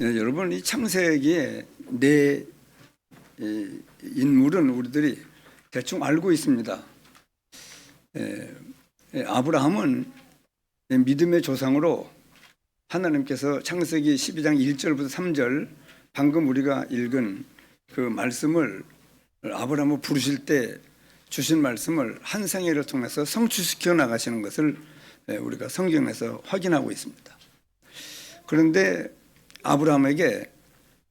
여러분, 이 창세기에 네 인물은 우리들이 대충 알고 있습니다. 아브라함은 믿음의 조상으로 하나님께서 창세기 12장 1절부터 3절 방금 우리가 읽은 그 말씀을 아브라함을 부르실 때 주신 말씀을 한 생애를 통해서 성취시켜 나가시는 것을 우리가 성경에서 확인하고 있습니다. 그런데 아브라함에게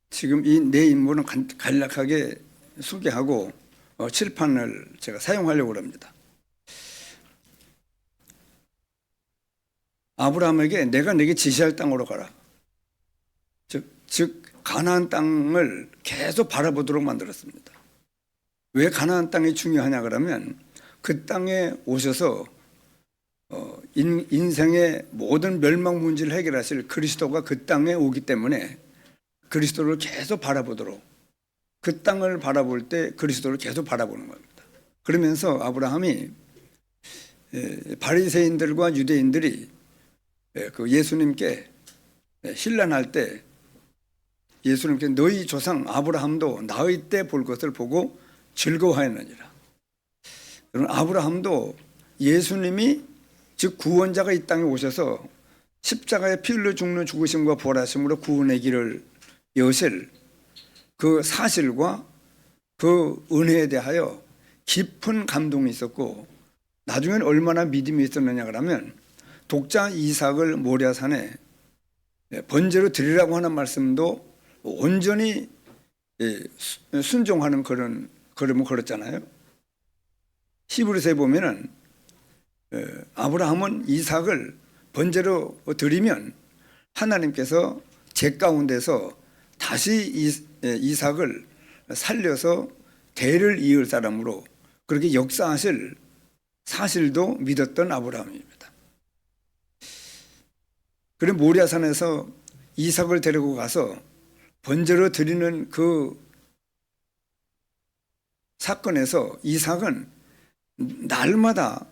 지금 이 네 인물은 간략하게 소개하고 칠판을 제가 사용하려고 합니다. 아브라함에게 내가 내게 지시할 땅으로 가라. 즉 가나안 땅을 계속 바라보도록 만들었습니다. 왜 가나안 땅이 중요하냐 그러면 그 땅에 오셔서 인생의 모든 멸망 문제를 해결하실 그리스도가 그 땅에 오기 때문에 그리스도를 계속 바라보도록, 그 땅을 바라볼 때 그리스도를 계속 바라보는 겁니다. 그러면서 아브라함이 바리새인들과 유대인들이 그 예수님께 신란할 때 예수님께 너희 조상 아브라함도 나의 때 볼 것을 보고 즐거워하였느니라. 여러분, 아브라함도 예수님이 즉 구원자가 이 땅에 오셔서 십자가에 피 흘려 죽는 죽으심과 부활하심으로 구원의 길을 여실 그 사실과 그 은혜에 대하여 깊은 감동이 있었고, 나중에는 얼마나 믿음이 있었느냐 그러면 독자 이삭을 모리아산에 번제로 드리라고 하는 말씀도 온전히 순종하는 그런 걸음을 걸었잖아요. 히브리서에 보면은 아브라함은 이삭을 번제로 드리면 하나님께서 제 가운데서 다시 이삭을 살려서 대를 이을 사람으로 그렇게 역사하실 사실도 믿었던 아브라함입니다. 그래 모리아산에서 이삭을 데리고 가서 번제로 드리는 그 사건에서 이삭은 날마다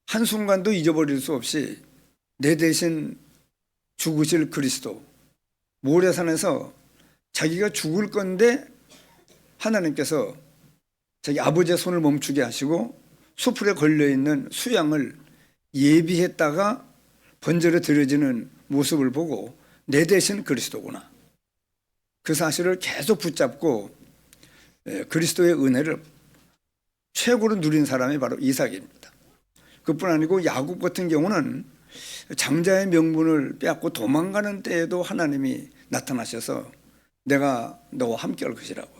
한순간도 잊어버릴 수 없이 내 대신 죽으실 그리스도, 모리아산에서 자기가 죽을 건데 하나님께서 자기 아버지의 손을 멈추게 하시고 수풀에 걸려있는 수양을 예비했다가 번제로 드려지는 모습을 보고 내 대신 그리스도구나, 그 사실을 계속 붙잡고 그리스도의 은혜를 최고로 누린 사람이 바로 이삭입니다. 그뿐 아니고 야곱 같은 경우는 장자의 명분을 빼앗고 도망가는 때에도 하나님이 나타나셔서 내가 너와 함께 할 것이라고,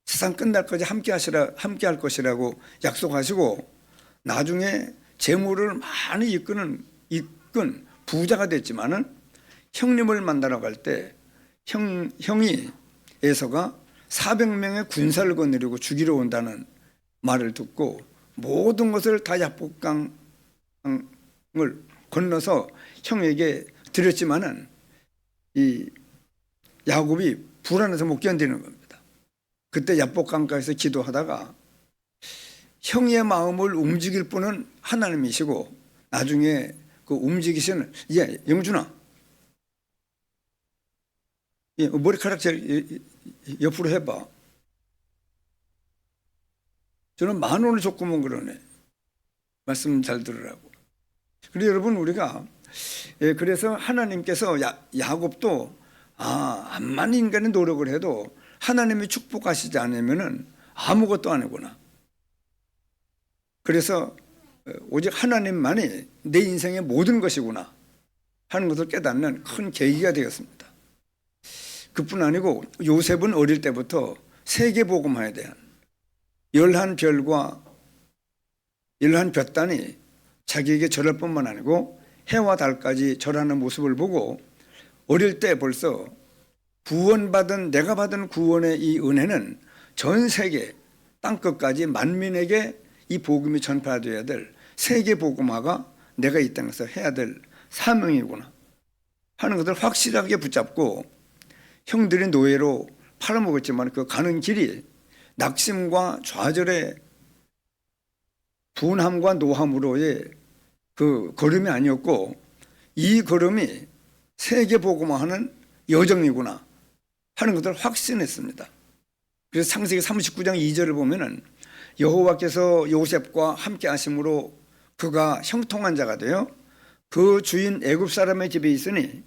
세상 끝날까지 함께 할 것이라고 약속하시고 나중에 재물을 많이 이끈 부자가 됐지만은 형님을 만나러 갈 때 형이 에서가 400명의 군사를 거느리고 죽이러 온다는 말을 듣고 모든 것을 다 야복강을 건너서 형에게 드렸지만은 이 야곱이 불안해서 못 견디는 겁니다. 그때 야복강가에서 기도하다가 형의 마음을 움직일 분은 하나님이시고 나중에 그 움직이시는 영준아, 머리카락 제일 옆으로 해봐. 저는 10,000원을 줬구먼 그러네. 말씀 잘 들으라고. 그리고 여러분, 우리가 그래서 하나님께서 야곱도 암만 인간의 노력을 해도 하나님이 축복하시지 않으면은 아무것도 아니구나. 그래서 오직 하나님만이 내 인생의 모든 것이구나 하는 것을 깨닫는 큰 계기가 되었습니다. 그뿐 아니고 요셉은 어릴 때부터 세계복음화에 대한 11별과 11볕단이 자기에게 절할 뿐만 아니고 해와 달까지 절하는 모습을 보고 어릴 때 벌써 내가 받은 구원의 이 은혜는 전 세계 땅끝까지 만민에게 이 복음이 전파되어야 될 세계복음화가 내가 이 땅에서 해야 될 사명이구나 하는 것을 확실하게 붙잡고, 형들이 노예로 팔아먹었지만 그 가는 길이 낙심과 좌절의 분함과 노함으로의 그 걸음이 아니었고, 이 걸음이 세계복음화하는 여정이구나 하는 것을 확신했습니다. 그래서 창세기 39장 2절을 보면은 여호와께서 요셉과 함께 하심으로 그가 형통한 자가 되어 그 주인 애굽 사람의 집에 있으니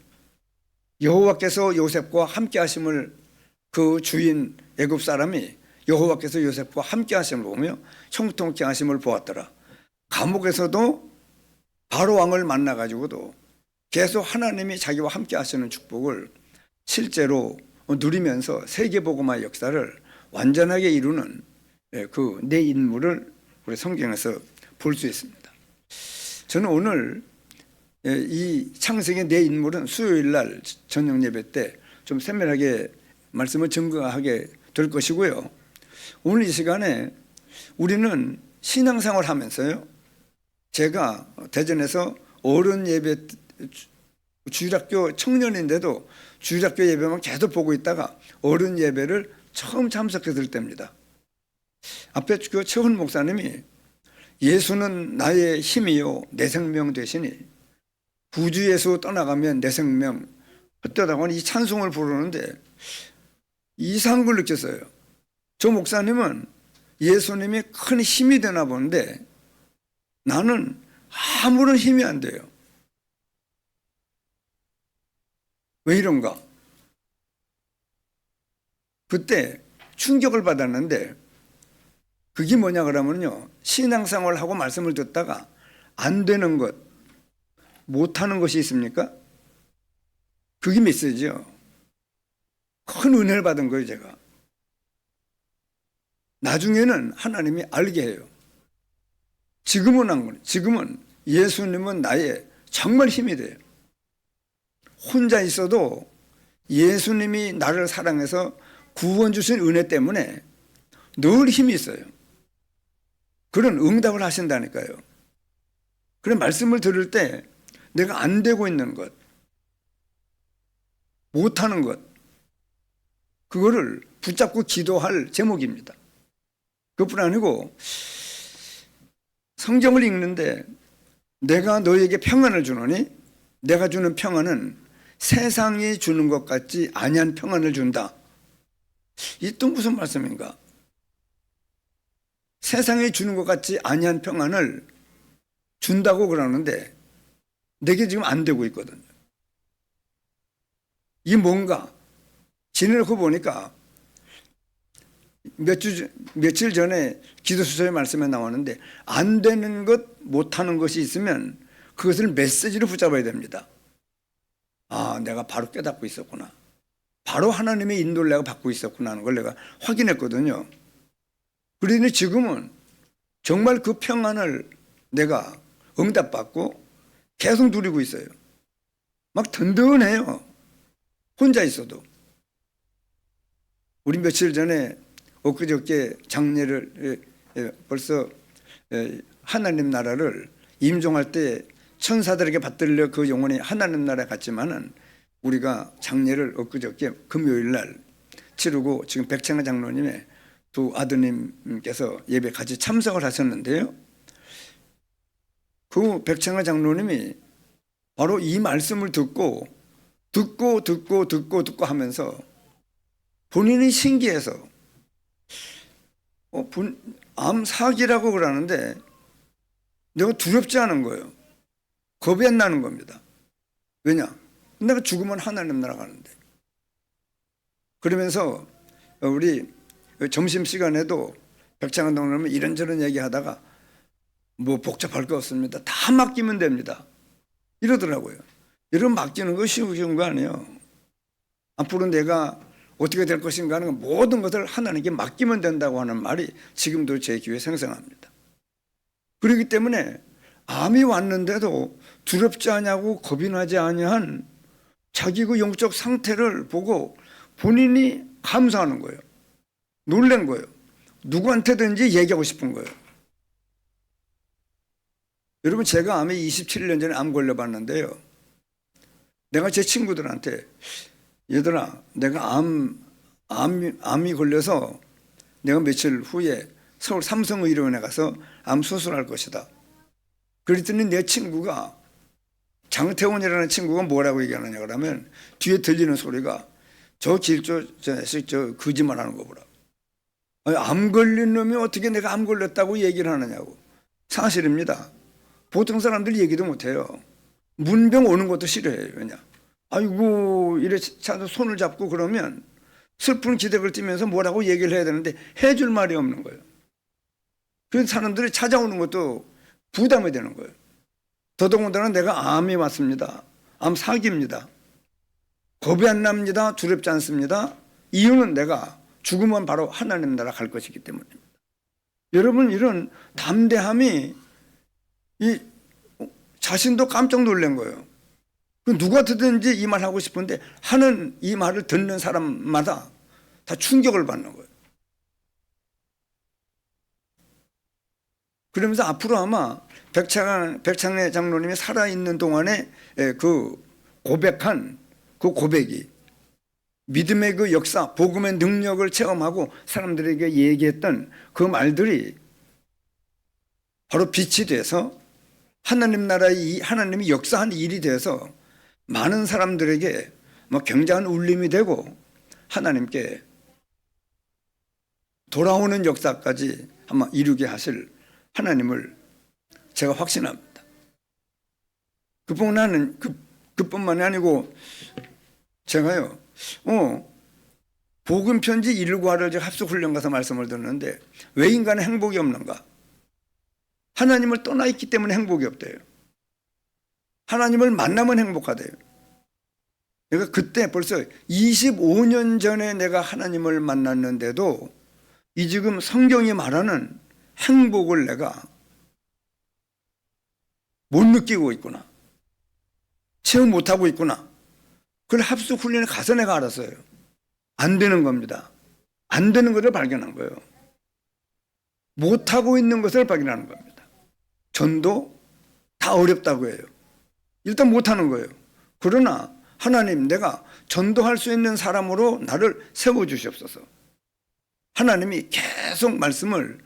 여호와께서 요셉과 함께 하심을 그 주인 애굽 사람이 여호와께서 요셉과 함께 하심을 보며 형통케 하심을 보았더라. 감옥에서도 바로 왕을 만나 가지고도 계속 하나님이 자기와 함께 하시는 축복을 실제로 누리면서 세계복음화의 역사를 완전하게 이루는 그 내 인물을 우리 성경에서 볼 수 있습니다. 저는 오늘 이 창세기의 내 인물은 수요일 날 저녁 예배 때 좀 세밀하게 말씀을 증거하게 될 것이고요. 오늘 이 시간에 우리는 신앙생활 하면서요, 제가 대전에서 어른 예배 주일학교 청년인데도 주일학교 예배만 계속 보고 있다가 어른 예배를 처음 참석했을 때입니다. 앞에 그 최훈 목사님이 예수는 나의 힘이요 내 생명 되시니 구주예수 떠나가면 내 생명 헛되다고 하는 이 찬송을 부르는데 이상한 걸 느꼈어요. 저 목사님은 예수님이 큰 힘이 되나 보는데 나는 아무런 힘이 안 돼요. 왜 이런가? 그때 충격을 받았는데 그게 뭐냐 그러면요, 신앙생활을 하고 말씀을 듣다가 안 되는 것, 못하는 것이 있습니까? 그게 메시지요. 큰 은혜를 받은 거예요, 제가. 나중에는 하나님이 알게 해요. 지금은 안 그래요. 지금은 예수님은 나의 정말 힘이 돼요. 혼자 있어도 예수님이 나를 사랑해서 구원 주신 은혜 때문에 늘 힘이 있어요. 그런 응답을 하신다니까요. 그런 말씀을 들을 때 내가 안 되고 있는 것, 못하는 것, 그거를 붙잡고 기도할 제목입니다. 그뿐 아니고 성경을 읽는데 내가 너에게 평안을 주노니 내가 주는 평안은 세상이 주는 것 같지 아니한 평안을 준다. 이 또 무슨 말씀인가? 세상이 주는 것 같지 아니한 평안을 준다고 그러는데 내게 지금 안 되고 있거든요. 이 뭔가 지내놓고 보니까 며칠 전에 기도수서의 말씀에 나오는데 안 되는 것, 못하는 것이 있으면 그것을 메시지로 붙잡아야 됩니다. 아, 내가 바로 깨닫고 있었구나. 바로 하나님의 인도를 내가 받고 있었구나 하는 걸 내가 확인했거든요. 그러니 지금은 정말 그 평안을 내가 응답받고 계속 누리고 있어요. 막 든든해요. 혼자 있어도. 우리 며칠 전에 엊그저께 장례를 벌써 하나님 나라를 임종할 때 천사들에게 받들려 그 영혼이 하나님 나라에 갔지만은 우리가 장례를 엊그저께 금요일 날 치르고 지금 백창하 장로님의 두 아드님께서 예배 같이 참석을 하셨는데요. 그 백창하 장로님이 바로 이 말씀을 듣고 하면서 본인이 신기해서 암 사기라고 그러는데 내가 두렵지 않은 거예요. 겁이 안 나는 겁니다. 왜냐? 내가 죽으면 하나님 나라 가는데. 그러면서 우리 점심시간에도 백창환 동료는 이런저런 얘기하다가 뭐 복잡할 거 없습니다. 다 맡기면 됩니다. 이러더라고요. 여러분 맡기는 거 쉬운 거 아니에요. 앞으로 내가 어떻게 될 것인가 하는 모든 것을 하나님께 맡기면 된다고 하는 말이 지금도 제 귀에 생생합니다. 그렇기 때문에 암이 왔는데도 두렵지 않냐고 겁이 나지 아니한 자기 그 영적 상태를 보고 본인이 감사하는 거예요. 놀란 거예요. 누구한테든지 얘기하고 싶은 거예요. 여러분, 제가 암에 27년 전에 암 걸려봤는데요. 내가 제 친구들한테 얘들아, 내가 암이 걸려서 내가 며칠 후에 서울 삼성의료원에 가서 암 수술할 것이다. 그랬더니 내 친구가 장태원이라는 친구가 뭐라고 얘기하느냐 그러면 뒤에 들리는 소리가 저 길조에서 저 거짓말 하는 거 보라. 아니, 암 걸린 놈이 어떻게 내가 암 걸렸다고 얘기를 하느냐고. 사실입니다. 보통 사람들이 얘기도 못해요. 문병 오는 것도 싫어해요. 왜냐? 아이고 이래 차서 손을 잡고 그러면 슬픈 기색을 띠면서 뭐라고 얘기를 해야 되는데 해줄 말이 없는 거예요. 그래서 사람들이 찾아오는 것도 부담이 되는 거예요. 더더군다나 내가 암이 왔습니다. 암 사기입니다. 겁이 안 납니다. 두렵지 않습니다. 이유는 내가 죽으면 바로 하나님 나라 갈 것이기 때문입니다. 여러분 이런 담대함이 이 자신도 깜짝 놀란 거예요. 누구한테든지 이 말 하고 싶은데 하는 이 말을 듣는 사람마다 다 충격을 받는 거예요. 그러면서 앞으로 아마 백창래 장로님이 살아있는 동안에 그 고백한 그 고백이 믿음의 그 역사, 복음의 능력을 체험하고 사람들에게 얘기했던 그 말들이 바로 빛이 돼서 하나님 나라의 하나님이 역사한 일이 돼서 많은 사람들에게 뭐 굉장한 울림이 되고 하나님께 돌아오는 역사까지 아마 이루게 하실 하나님을 제가 확신합니다. 그뿐만이 아니고 제가요, 복음 편지 1과를 합숙훈련 가서 말씀을 듣는데 왜 인간은 행복이 없는가? 하나님을 떠나 있기 때문에 행복이 없대요. 하나님을 만나면 행복하대요. 내가 그때 벌써 25년 전에 내가 하나님을 만났는데도 이 지금 성경이 말하는 행복을 내가 못 느끼고 있구나. 체험 못하고 있구나. 그걸 합숙훈련에 가서 내가 알았어요. 안 되는 겁니다. 안 되는 것을 발견한 거예요. 못하고 있는 것을 발견하는 겁니다. 전도 다 어렵다고 해요. 일단 못하는 거예요. 그러나 하나님 내가 전도할 수 있는 사람으로 나를 세워주시옵소서. 하나님이 계속 말씀을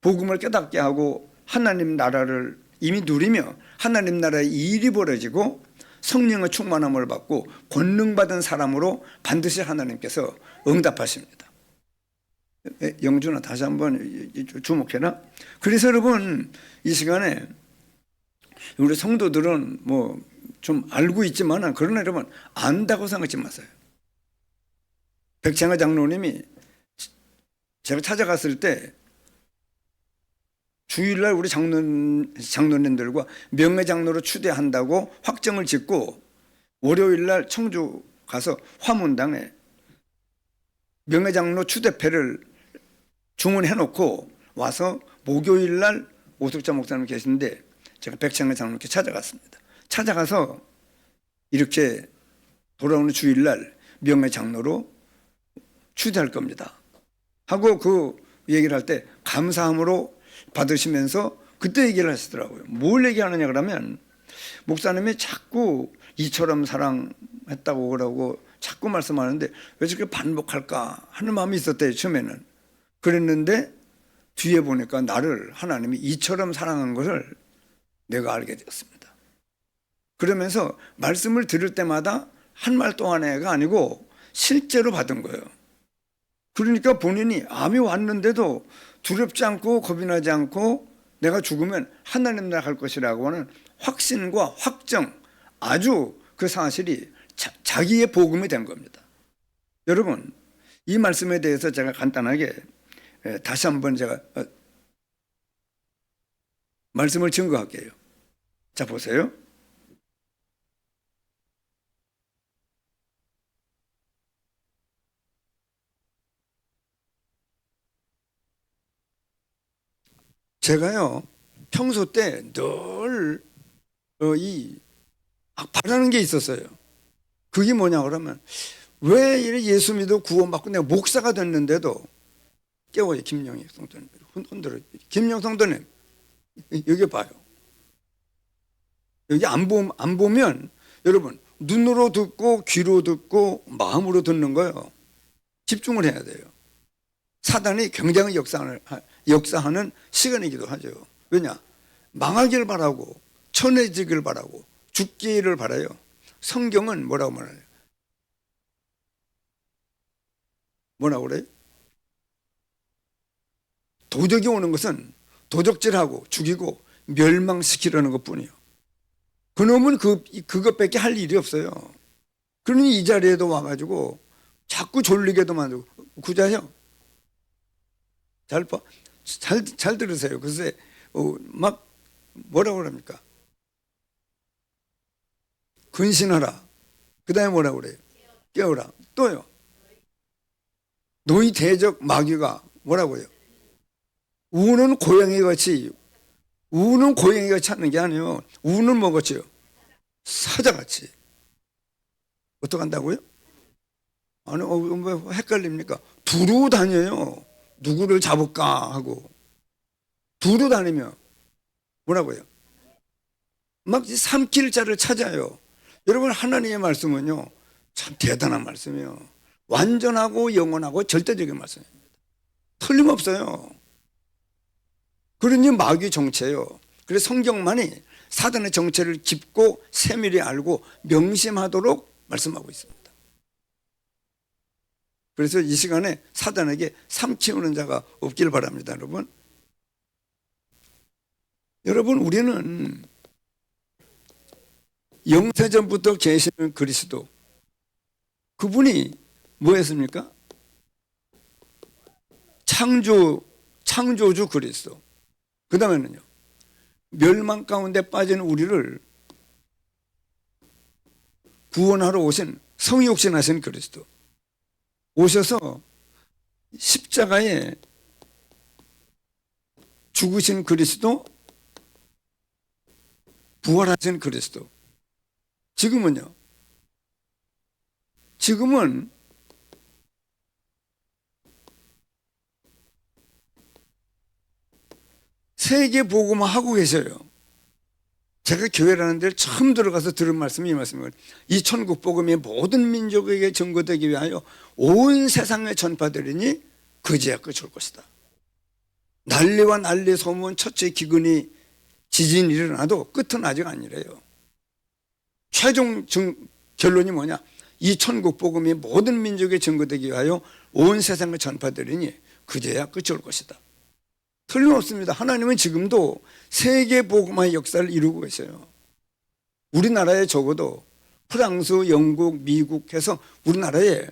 복음을 깨닫게 하고 하나님 나라를 이미 누리며 하나님 나라의 일이 벌어지고 성령의 충만함을 받고 권능받은 사람으로 반드시 하나님께서 응답하십니다. 영준아 다시 한번 주목해라. 그래서 여러분 이 시간에 우리 성도들은 뭐 좀 알고 있지만 그러나 여러분 안다고 생각하지 마세요. 백창래 장로님이 제가 찾아갔을 때 주일날 우리 장로님들과 명예장로로 추대한다고 확정을 짓고 월요일날 청주 가서 화문당에 명예장로 추대패를 주문해놓고 와서 목요일날 오숙자 목사님 계신데 제가 백창래 장로님께 찾아갔습니다. 찾아가서 이렇게 돌아오는 주일날 명예장로로 추대할 겁니다 하고 그 얘기를 할 때 감사함으로 받으시면서 그때 얘기를 하시더라고요. 뭘 얘기하느냐 그러면 목사님이 자꾸 이처럼 사랑했다고 그러고 자꾸 말씀하는데 왜 저렇게 반복할까 하는 마음이 있었대요. 처음에는. 그랬는데 뒤에 보니까 나를 하나님이 이처럼 사랑한 것을 내가 알게 되었습니다. 그러면서 말씀을 들을 때마다 한 말 또 하나가 아니고 실제로 받은 거예요. 그러니까 본인이 암이 왔는데도 두렵지 않고 겁이 나지 않고 내가 죽으면 하나님 나라 갈 것이라고 하는 확신과 확정, 아주 그 사실이 자기의 복음이 된 겁니다. 여러분 이 말씀에 대해서 제가 간단하게 다시 한번 제가 말씀을 증거할게요. 자 보세요. 제가요 평소 때 늘 바라는 게 있었어요. 그게 뭐냐 그러면 왜 예수 믿어 구원받고 내가 목사가 됐는데도 깨워요. 김영희 성도님 흔들어. 김영 성도님 여기 봐요. 여기 안 보면 여러분 눈으로 듣고 귀로 듣고 마음으로 듣는 거예요. 집중을 해야 돼요. 사단이 굉장히 역사하는 시간이기도 하죠. 왜냐? 망하길 바라고 천해지길 바라고 죽기를 바라요. 성경은 뭐라고 말해요? 뭐라고 그래요? 도적이 오는 것은 도적질하고 죽이고 멸망시키려는 것뿐이에요. 그놈은 그것밖에 할 일이 없어요. 그러니 이 자리에도 와가지고 자꾸 졸리게도 만들고 구자요. 잘 들으세요. 글쎄 막 뭐라고 그럽니까? 근신하라. 그 다음에 뭐라고 그래요? 깨어라. 또요. 노이 대적 마귀가 뭐라고 해요? 우는 고양이 같이 하는 게 아니에요. 우는 뭐같이요? 사자같이. 어떻게 한다고요? 아니, 뭐 헷갈립니까? 두루 다녀요. 누구를 잡을까 하고. 두루 다니며 뭐라고요? 막 삼킬 자를 찾아요. 여러분, 하나님의 말씀은요, 참 대단한 말씀이에요. 완전하고 영원하고 절대적인 말씀입니다. 틀림없어요. 그러니 마귀 정체예요. 그래서 성경만이 사단의 정체를 깊고 세밀히 알고 명심하도록 말씀하고 있습니다. 그래서 이 시간에 사단에게 삼키우는 자가 없길 바랍니다. 여러분 우리는 영세전부터 계시는 그리스도, 그분이 뭐였습니까? 창조주 그리스도. 그 다음에는요, 멸망 가운데 빠진 우리를 구원하러 오신 성육신하신 그리스도, 오셔서 십자가에 죽으신 그리스도, 부활하신 그리스도. 지금은 세계 복음화 하고 계셔요. 제가 교회라는 데를 처음 들어가서 들은 말씀이 이 말씀이에요. 이 천국 복음이 모든 민족에게 전거되기 위하여 온 세상에 전파되리니 그제야 끝일 것이다. 난리와 난리, 소문, 첫째 기근이, 지진이 일어나도 끝은 아직 아니래요. 최종 결론이 뭐냐? 이 천국 복음이 모든 민족에 전거되기 위하여 온 세상에 전파되리니 그제야 끝이 올 것이다. 틀림없습니다. 하나님은 지금도 세계 복음화의 역사를 이루고 계셔요. 우리나라에 적어도 프랑스, 영국, 미국 해서 우리나라에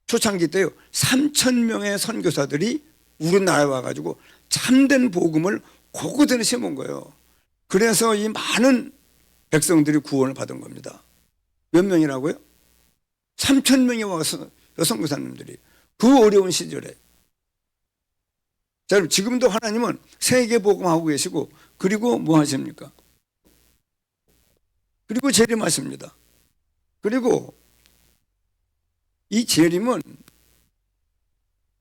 초창기 때요 3,000명의 선교사들이 우리나라에 와가지고 참된 복음을 곳곳에 심은 거예요. 그래서 이 많은 백성들이 구원을 받은 겁니다. 몇 명이라고요? 3,000명이 와서 선교사님들이 그 어려운 시절에. 자, 여러분 지금도 하나님은 세계 복음하고 계시고, 그리고 뭐 하십니까? 그리고 재림하십니다. 그리고 이 재림은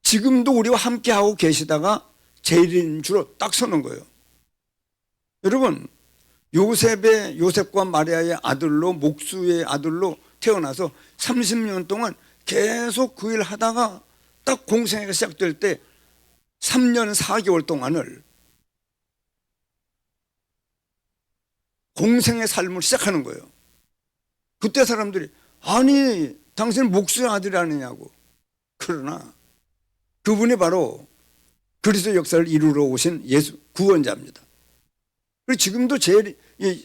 지금도 우리와 함께하고 계시다가 재림주로 딱 서는 거예요. 여러분, 요셉과 마리아의 아들로, 목수의 아들로 태어나서 30년 동안 계속 그 일 하다가 딱 공생애가 시작될 때 3년 4개월 동안을 공생의 삶을 시작하는 거예요. 그때 사람들이 아니 당신은 목수의 아들이 아니냐고. 그러나 그분이 바로 그리스도 역사를 이루러 오신 예수 구원자입니다. 그리고 지금도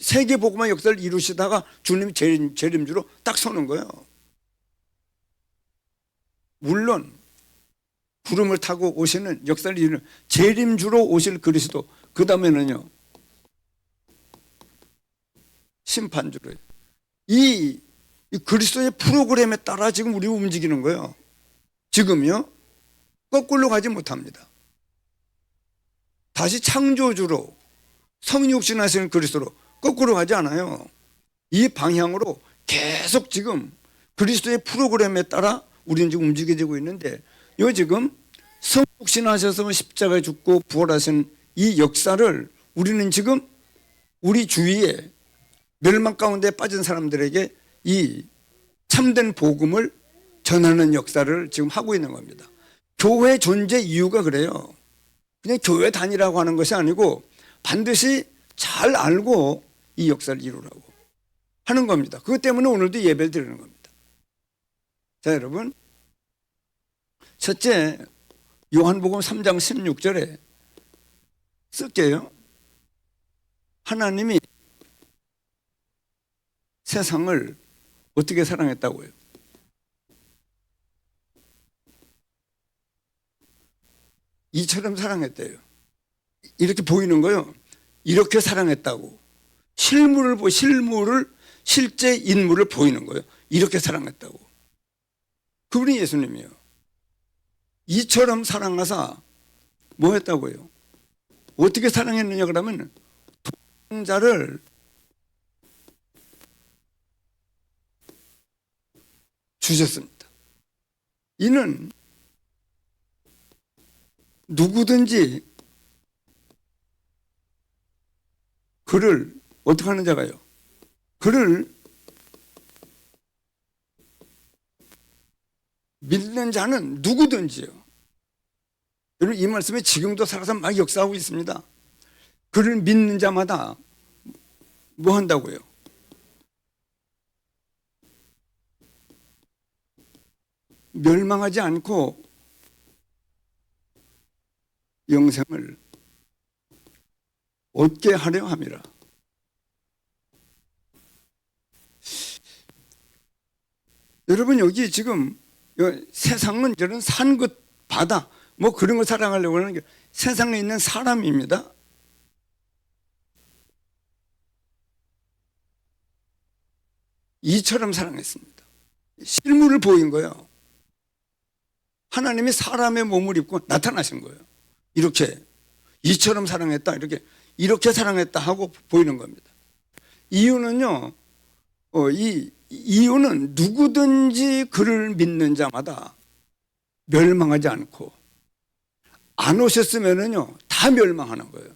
세계 복음화 역사를 이루시다가 주님이 재림주로 딱 서는 거예요. 물론 구름을 타고 오시는 역사를 이루는 재림주로 오실 그리스도, 그 다음에는요 심판주로. 이 그리스도의 프로그램에 따라 지금 우리 움직이는 거예요. 지금요 거꾸로 가지 못합니다. 다시 창조주로 성육신하시는 그리스도로 거꾸로 가지 않아요. 이 방향으로 계속 지금 그리스도의 프로그램에 따라 우리는 지금 움직여지고 있는데, 요 지금 성육신하셔서 십자가에 죽고 부활하신 이 역사를 우리는 지금 우리 주위에 멸망 가운데 빠진 사람들에게 이 참된 복음을 전하는 역사를 지금 하고 있는 겁니다. 교회 존재 이유가 그래요. 그냥 교회 다니라고 하는 것이 아니고 반드시 잘 알고 이 역사를 이루라고 하는 겁니다. 그것 때문에 오늘도 예배를 드리는 겁니다. 자, 여러분, 첫째 요한복음 3장 16절에 쓸게요. 하나님이 세상을 어떻게 사랑했다고요? 이처럼 사랑했대요. 이렇게 보이는 거요. 이렇게 사랑했다고. 실제 인물을 보이는 거예요. 이렇게 사랑했다고. 그분이 예수님이에요. 이처럼 사랑하사 뭐 했다고요? 어떻게 사랑했느냐 그러면 동자를 주셨습니다. 이는 누구든지 그를 어떻게 하는 자가요? 그를 믿는 자는 누구든지요. 여러분, 이 말씀에 지금도 살아서 막 역사하고 있습니다. 그를 믿는 자마다 뭐 한다고요? 멸망하지 않고 영생을 얻게 하려 함이라. 여러분, 여기 지금 세상은 저런 산, 것, 바다 뭐 그런 거 사랑하려고 하는 게 세상에 있는 사람입니다. 이처럼 사랑했습니다. 실물을 보인 거예요. 하나님이 사람의 몸을 입고 나타나신 거예요. 이렇게 이처럼 사랑했다, 이렇게 사랑했다 하고 보이는 겁니다. 이유는요, 이유는 누구든지 그를 믿는 자마다 멸망하지 않고, 안 오셨으면은요 다 멸망하는 거예요.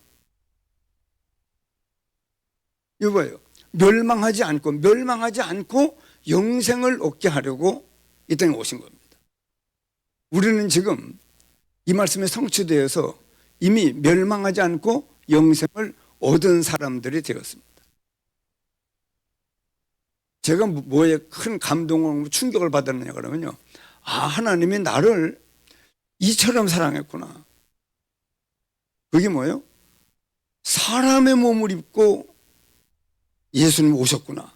이거 봐요. 멸망하지 않고 영생을 얻게 하려고 이 땅에 오신 겁니다. 우리는 지금 이 말씀에 성취되어서 이미 멸망하지 않고 영생을 얻은 사람들이 되었습니다. 제가 뭐에 큰 감동을, 충격을 받았느냐 그러면요, 하나님이 나를 이처럼 사랑했구나. 그게 뭐예요? 사람의 몸을 입고 예수님 오셨구나.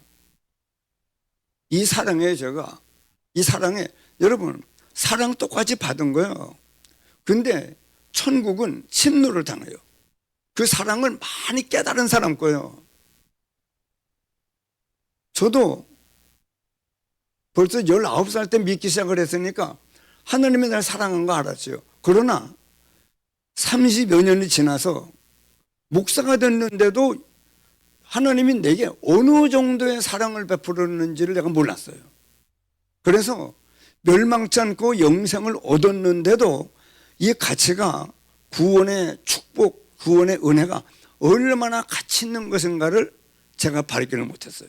이 사랑에 여러분, 사랑 똑같이 받은 거예요. 근데 천국은 침노를 당해요. 그 사랑을 많이 깨달은 사람 거예요. 저도 벌써 19살 때 믿기 시작을 했으니까 하나님이 날 사랑한 거 알았죠. 그러나 30여 년이 지나서 목사가 됐는데도 하나님이 내게 어느 정도의 사랑을 베풀었는지를 내가 몰랐어요. 그래서 멸망치 않고 영생을 얻었는데도 이 가치가, 구원의 축복, 구원의 은혜가 얼마나 가치 있는 것인가를 제가 발견을 못했어요.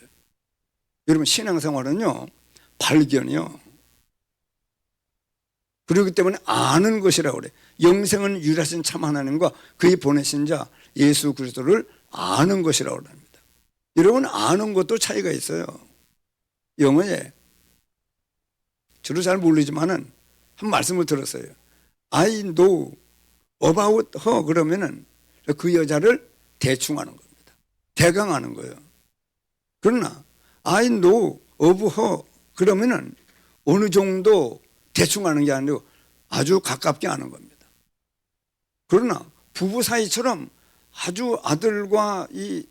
여러분, 신앙생활은요, 발견이요. 그렇기 때문에 아는 것이라고 그래. 영생은 유일하신 참 하나님과 그의 보내신 자 예수 그리스도를 아는 것이라고 합니다. 여러분, 아는 것도 차이가 있어요. 영어에 저도 잘 모르지만은 한 말씀을 들었어요. I know about her 그러면은 그 여자를 대충 아는 겁니다. 대강 아는 거예요. 그러나 I know of her 그러면은 어느 정도 대충 아는 게 아니고 아주 가깝게 아는 겁니다. 그러나 부부 사이처럼 아주 아들과 이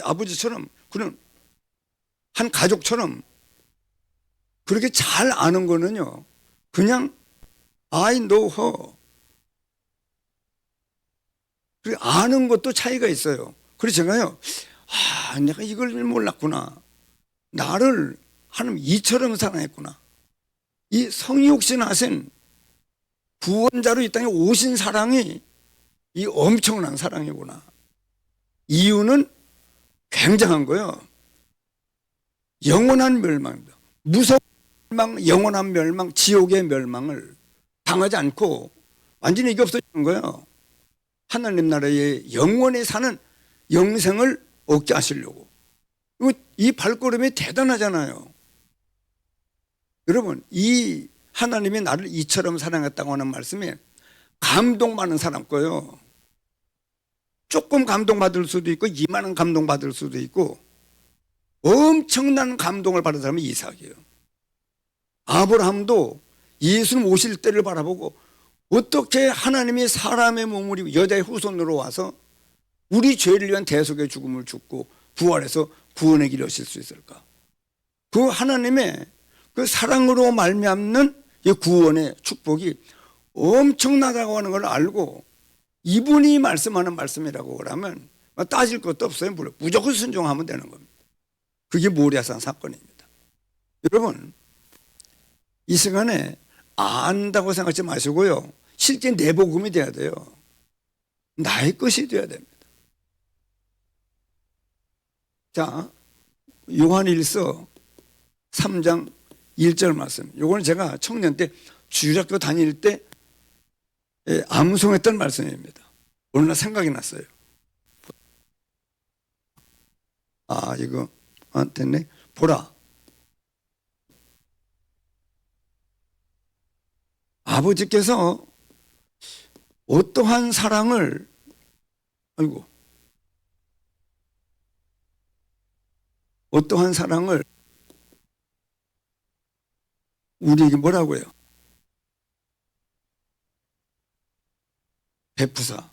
아버지처럼, 그런 한 가족처럼 그렇게 잘 아는 거는요, 그냥 I know her. 아는 것도 차이가 있어요. 그래서 제가요, 내가 이걸 몰랐구나. 나를 하나님 이처럼 사랑했구나. 이 성육신하신 구원자로 이 땅에 오신 사랑이 이 엄청난 사랑이구나. 이유는 굉장한 거예요. 영원한 멸망입니다. 무서운 멸망, 영원한 멸망, 지옥의 멸망을 당하지 않고 완전히 이게 없어지는 거예요. 하나님 나라에 영원히 사는 영생을 얻게 하시려고. 이 발걸음이 대단하잖아요. 여러분, 이 하나님이 나를 이처럼 사랑했다고 하는 말씀이 감동받는 사람 거예요. 조금 감동받을 수도 있고 이만한 감동받을 수도 있고 엄청난 감동을 받은 사람이 이삭이에요. 아브라함도 예수님 오실 때를 바라보고 어떻게 하나님이 사람의 몸을 입고 여자의 후손으로 와서 우리 죄를 위한 대속의 죽음을 죽고 부활해서 구원의 길을 오실 수 있을까? 그 하나님의 그 사랑으로 말미암는 이 구원의 축복이 엄청나다고 하는 걸 알고 이분이 말씀하는 말씀이라고 그러면 따질 것도 없어요. 무조건 순종하면 되는 겁니다. 그게 모리아산 사건입니다. 여러분, 이 시간에 안다고 생각하지 마시고요. 실제 내 복음이 돼야 돼요. 나의 것이 돼야 됩니다. 자, 요한일서 3장 1절 말씀. 요거는 제가 청년 때 주일학교 다닐 때 암송했던 말씀입니다. 어느 날 생각이 났어요. 이거 됐네. 보라. 아버지께서 어떠한 사랑을 어떠한 사랑을 우리에게 뭐라고요? 베푸사.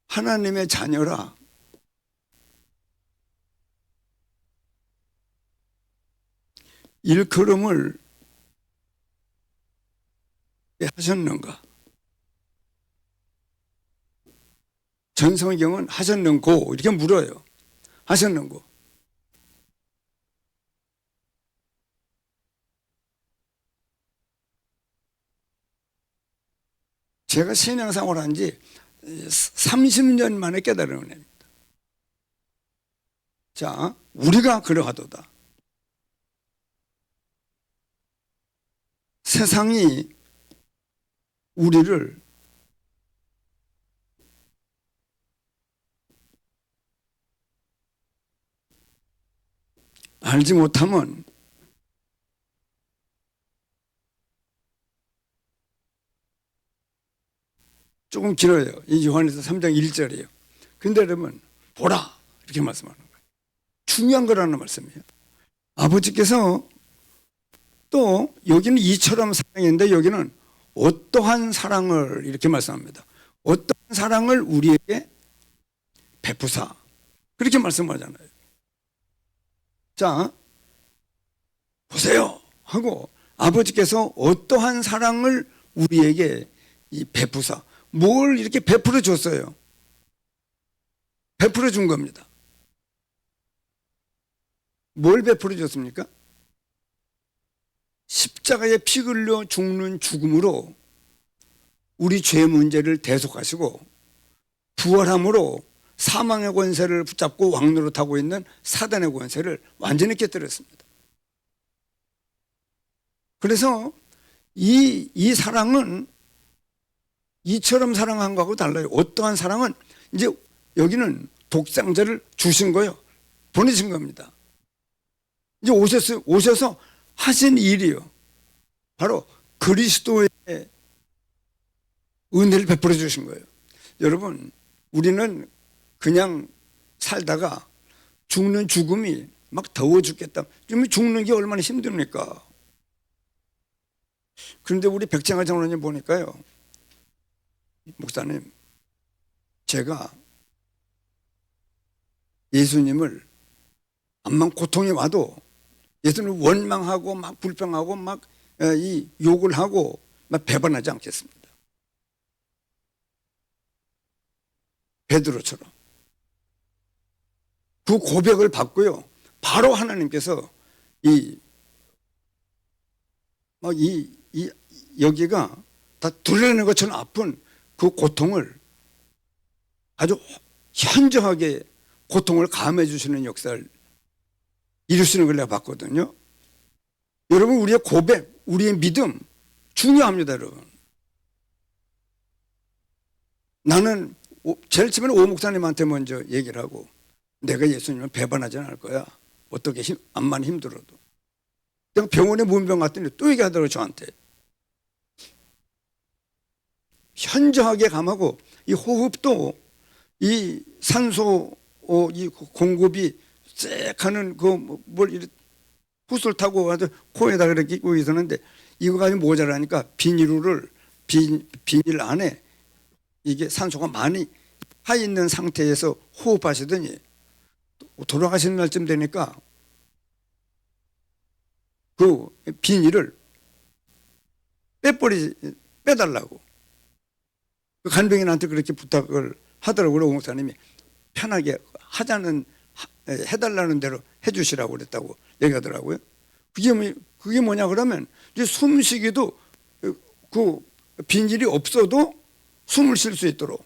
하나님의 자녀라. 일컬음을 하셨는가? 전성경은 하셨는고 이렇게 물어요. 하셨는고. 제가 신앙생활을 한 지 30년 만에 깨달은 은혜입니다. 자, 우리가 그러하도다. 세상이 우리를 알지 못하면 조금 길어요. 이 요한에서 3장 1절이에요. 근데 여러분, 보라! 이렇게 말씀하는 거예요. 중요한 거라는 말씀이에요. 아버지께서 또 여기는 이처럼 사랑인데 여기는 어떠한 사랑을 이렇게 말씀합니다. 어떠한 사랑을 우리에게 베푸사. 그렇게 말씀하잖아요. 자, 보세요! 하고 아버지께서 어떠한 사랑을 우리에게 베푸사. 뭘 이렇게 베풀어 줬어요? 베풀어 준 겁니다. 뭘 베풀어 줬습니까? 십자가에 피 흘려 죽는 죽음으로 우리 죄 문제를 대속하시고 부활함으로 사망의 권세를 붙잡고 왕노릇하고 있는 사단의 권세를 완전히 깨뜨렸습니다. 그래서 이 사랑은 이처럼 사랑한 거하고 달라요. 어떠한 사랑은 이제 여기는 독생자를 주신 거예요. 보내신 겁니다. 이제 오셔서 하신 일이요. 바로 그리스도의 은혜를 베풀어 주신 거예요. 여러분, 우리는 그냥 살다가 죽는 죽음이 막 더워 죽겠다. 죽는 게 얼마나 힘듭니까? 그런데 우리 백창하 장로님 보니까요. 목사님, 제가 예수님을 암만 고통이 와도 예수님을 원망하고 막 불평하고 막 이 욕을 하고 막 배반하지 않겠습니다. 베드로처럼. 그 고백을 받고요. 바로 하나님께서 여기가 다 둘러내는 것처럼 아픈 그 고통을 아주 현저하게 고통을 감해 주시는 역사를 이루시는 걸 내가 봤거든요. 여러분, 우리의 고백, 우리의 믿음 중요합니다. 여러분. 나는 제일 처음에는 오 목사님한테 먼저 얘기를 하고, 내가 예수님을 배반하지는 않을 거야. 어떻게 암만 힘들어도. 내가 병원에 문병 갔더니 또 얘기하더라고 저한테. 현저하게 감하고 이 호흡도 이 산소 이 공급이 쎄 하는 뭘 붓을 타고 가서 코에다 그렇게 끼고 있었는데 이거 가지고 모자라니까 비닐 안에 이게 산소가 많이 차 있는 상태에서 호흡하시더니 돌아가시는 날쯤 되니까 그 비닐을 빼달라고 그 간병인한테 그렇게 부탁을 하더라고요. 오 목사님이 편하게 해달라는 대로 해주시라고 그랬다고 얘기하더라고요. 그게 뭐냐 그러면 이제 숨쉬기도 그 비닐이 없어도 숨을 쉴 수 있도록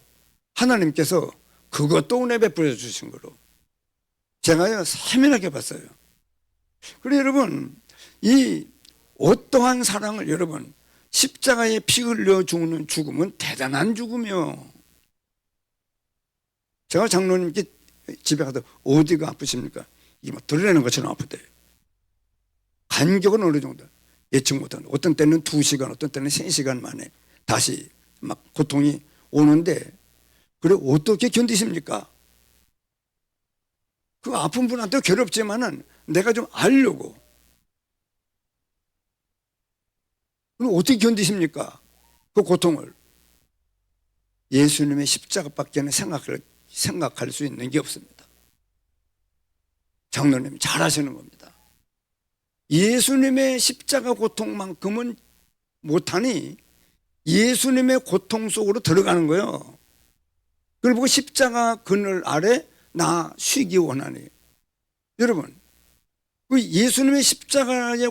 하나님께서 그것도 은혜 베풀어 주신 거로 제가요 세밀하게 봤어요. 그래서 여러분 이 어떠한 사랑을 여러분 십자가에 피 흘려 죽는 죽음은 대단한 죽음이요. 제가 장로님께 집에 가서 어디가 아프십니까? 이게 막 드러내는 것처럼 아프대요. 간격은 어느 정도 예측 못하는 어떤 때는 2시간 어떤 때는 3시간 만에 다시 막 고통이 오는데 그래 어떻게 견디십니까? 그 아픈 분한테 괴롭지만은 내가 좀 알려고 그럼 어떻게 견디십니까? 그 고통을 예수님의 십자가밖에는 생각할 수 있는 게 없습니다. 장로님 잘하시는 겁니다. 예수님의 십자가 고통만큼은 못하니 예수님의 고통 속으로 들어가는 거예요. 그걸 보고 십자가 그늘 아래 나 쉬기 원하니. 여러분 그 예수님의 십자가의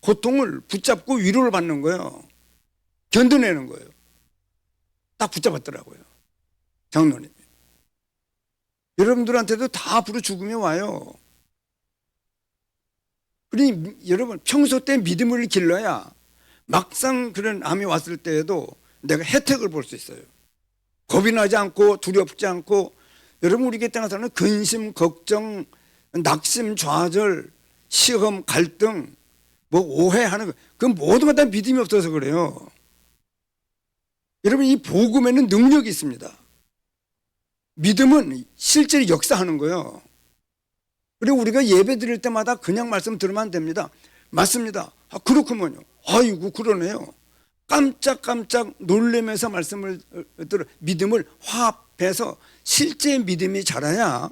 고통을 붙잡고 위로를 받는 거예요. 견뎌내는 거예요. 딱 붙잡았더라고요. 장로님이. 여러분들한테도 다 앞으로 죽음이 와요. 그러니 여러분 평소 때 믿음을 길러야 막상 그런 암이 왔을 때에도 내가 혜택을 볼 수 있어요. 겁이 나지 않고 두렵지 않고 여러분 우리 땅에 사는 근심, 걱정, 낙심, 좌절, 시험, 갈등 뭐 오해하는 거 그 모든 것 다 믿음이 없어서 그래요. 여러분 이 복음에는 능력이 있습니다. 믿음은 실제로 역사하는 거예요. 그리고 우리가 예배 드릴 때마다 그냥 말씀 들으면 안 됩니다. 맞습니다. 아, 그렇구먼요. 아이고 그러네요. 깜짝깜짝 놀라면서 말씀을 들어 믿음을 화합해서 실제 믿음이 자라야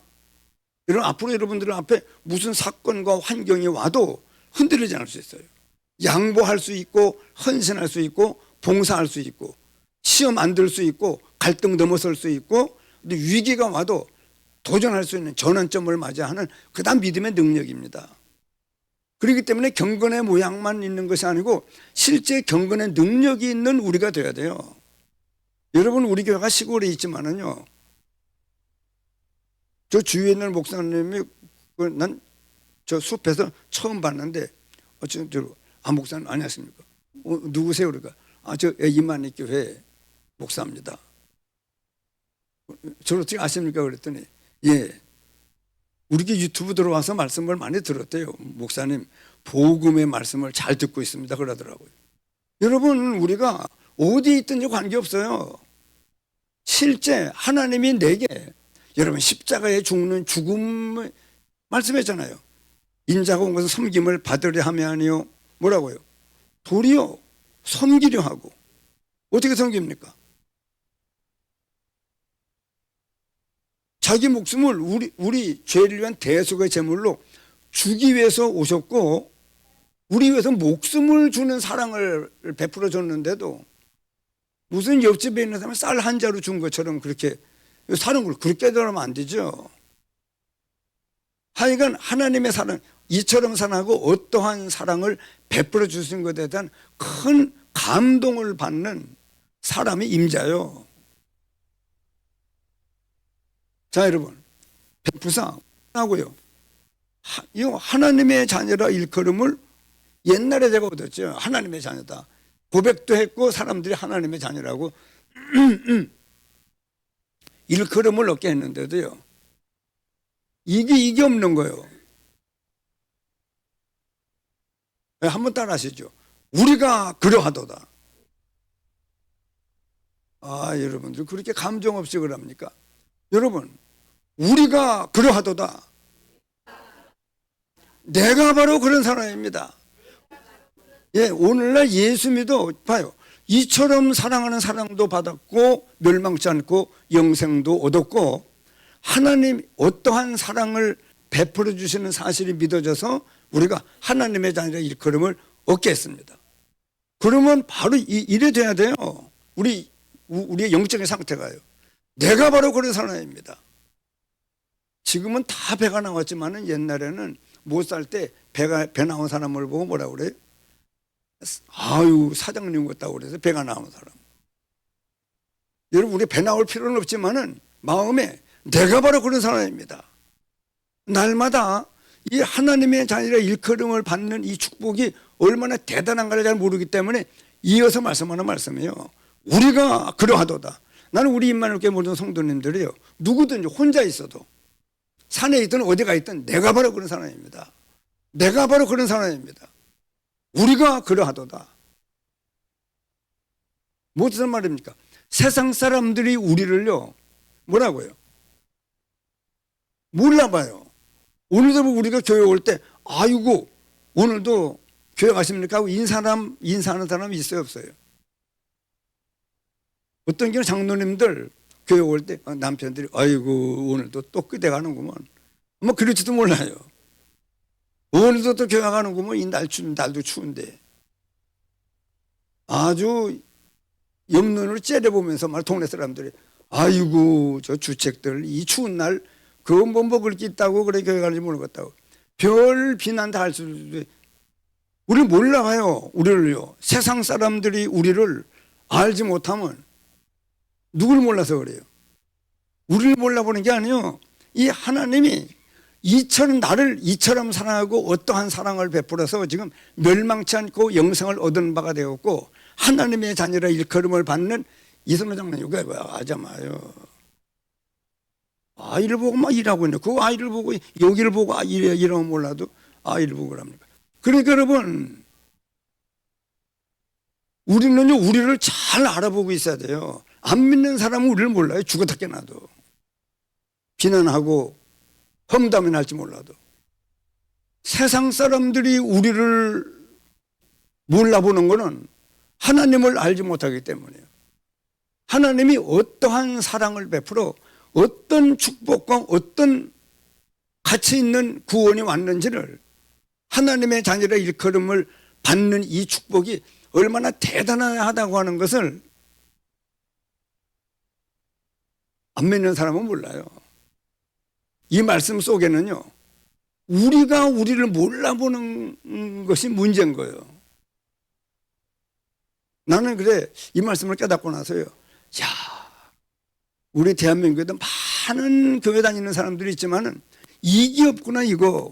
여러분 앞으로 여러분들 앞에 무슨 사건과 환경이 와도 흔들리지 않을 수 있어요. 양보할 수 있고 헌신할 수 있고 봉사할 수 있고 시험 안 들 수 있고 갈등 넘어설 수 있고 근데 위기가 와도 도전할 수 있는 전환점을 맞이하는 그다음 믿음의 능력입니다. 그렇기 때문에 경건의 모양만 있는 것이 아니고 실제 경건의 능력이 있는 우리가 되어야 돼요. 여러분 우리 교회가 시골에 있지만은요. 저 주위에 있는 목사님이 난 저 숲에서 처음 봤는데 목사님 안녕하십니까? 누구세요? 그러니까 저 이만희 교회 목사입니다. 저를 어떻게 아십니까? 그랬더니 예, 우리 게 유튜브 들어와서 말씀을 많이 들었대요. 목사님 복음의 말씀을 잘 듣고 있습니다. 그러더라고요. 여러분 우리가 어디에 있든지 관계없어요. 실제 하나님이 내게 여러분 십자가에 죽는 죽음을 말씀했잖아요. 인자가 온 것은 섬김을 받으려 함이 아니요 뭐라고요? 도리어 섬기려 하고. 어떻게 섬깁니까? 자기 목숨을 우리 죄를 위한 대속의 제물로 주기 위해서 오셨고 우리 위해서 목숨을 주는 사랑을 베풀어 줬는데도 무슨 옆집에 있는 사람이 쌀 한 자루 준 것처럼 그렇게 사는 걸 그렇게 되면 안 되죠. 하여간 하나님의 사랑 이처럼 사랑하고 어떠한 사랑을 베풀어 주신 것에 대한 큰 감동을 받는 사람이 임자요. 자 여러분 베푸사 하고요. 하나님의 자녀라 일컬음을 옛날에 제가 얻었죠. 하나님의 자녀다. 고백도 했고 사람들이 하나님의 자녀라고 일컬음을 얻게 했는데도요, 이게 없는 거예요. 한번 따라 하시죠. 우리가 그러하도다. 여러분들 그렇게 감정 없이 그럽니까? 여러분, 우리가 그러하도다. 내가 바로 그런 사람입니다. 예, 오늘날 예수 믿어 봐요. 이처럼 사랑하는 사랑도 받았고 멸망치 않고 영생도 얻었고 하나님 어떠한 사랑을 베풀어 주시는 사실이 믿어져서 우리가 하나님의 자녀의 일컬음을 얻게 했습니다. 그러면 바로 이래 돼야 돼요. 우리의 영적인 상태가요. 내가 바로 그런 사람입니다. 지금은 다 배가 나왔지만은 옛날에는 못 살 때 배 나온 사람을 보고 뭐라 그래요? 아유, 사장님 같다고 그래서 배가 나온 사람. 여러분, 우리 배 나올 필요는 없지만은 마음에 내가 바로 그런 사람입니다. 날마다 이 하나님의 자녀라 일컬음을 받는 이 축복이 얼마나 대단한가를 잘 모르기 때문에 이어서 말씀하는 말씀이에요. 우리가 그러하도다. 나는 우리 임마누엘교회 모든 성도님들이요, 누구든지 혼자 있어도 산에 있든 어디가 있든 내가 바로 그런 사람입니다. 내가 바로 그런 사람입니다. 우리가 그러하도다. 무슨 말입니까? 세상 사람들이 우리를요, 뭐라고요? 몰라봐요. 오늘도 우리가 교회 올 때, 아이고, 오늘도 교회 가십니까? 하고 인사하는 사람이 있어요, 없어요? 어떤 경우 장로님들 교회 올 때 남편들이, 아이고, 오늘도 또 끝에 가는구먼. 뭐 그럴지도 몰라요. 오늘도 또 교회 가는구먼. 이 날도 추운데. 아주 옆눈으로 째려보면서 말 동네 사람들이, 아이고, 저 주책들, 이 추운 날, 그거 뭐 먹을 게 있다고 그래 교회 가는지 모르겠다고. 별 비난 다 할 수도 있고. 우리를 몰라봐요. 우리를요. 세상 사람들이 우리를 알지 못하면 누굴 몰라서 그래요? 우리를 몰라보는 게 아니에요. 이 하나님이 나를 이처럼 사랑하고 어떠한 사랑을 베풀어서 지금 멸망치 않고 영생을 얻은 바가 되었고 하나님의 자녀라 일컬음을 받는 이선호 장로님, 이거 아자마요. 아이를 보고 막 일하고 있네. 그 아이를 보고 여기를 보고 이러면 몰라도 아이를 보고 그럽니까? 그러니까 여러분, 우리는요, 우리를 잘 알아보고 있어야 돼요. 안 믿는 사람은 우리를 몰라요. 죽었다 깨나도. 비난하고 험담이나 할지 몰라도. 세상 사람들이 우리를 몰라보는 것은 하나님을 알지 못하기 때문이에요. 하나님이 어떠한 사랑을 베풀어 어떤 축복과 어떤 가치 있는 구원이 왔는지를, 하나님의 자녀의 일컬음을 받는 이 축복이 얼마나 대단하다고 하는 것을 안 믿는 사람은 몰라요. 이 말씀 속에는요, 우리가 우리를 몰라보는 것이 문제인 거예요. 나는 그래, 이 말씀을 깨닫고 나서요, 야, 우리 대한민국에도 많은 교회 다니는 사람들이 있지만은 이게 없구나, 이거.